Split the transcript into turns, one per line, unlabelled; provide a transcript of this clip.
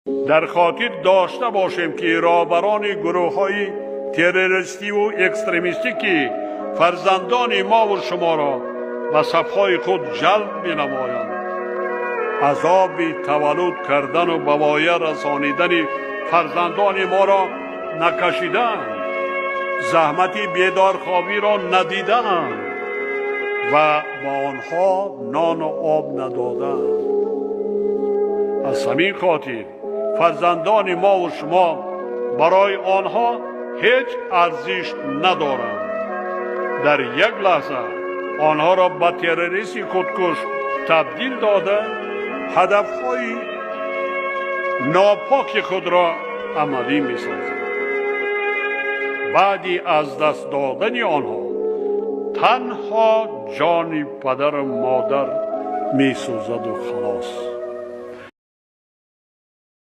در خاطر داشته باشیم که رهبران گروه‌های تروریستی و اکستریمیستی که فرزندان ما و شما را به صفهای خود جلب می‌نمایند، عذاب تولد کردن و به وایه رسانیدن فرزندان ما را نکشیدند، زحمت بیدارخوابی را ندیدند و با آنها نان و آب ندادند. از همین خاطر فرزندان ما و شما برای آنها هیچ ارزش ندارند. در یک لحظه آنها را به تروریست خودکش تبدیل داده هدفهای ناپاک خود را عملی می‌سازند. بعدی از دست دادن آنها تنها جان پدر و مادر می‌سوزد و خلاص.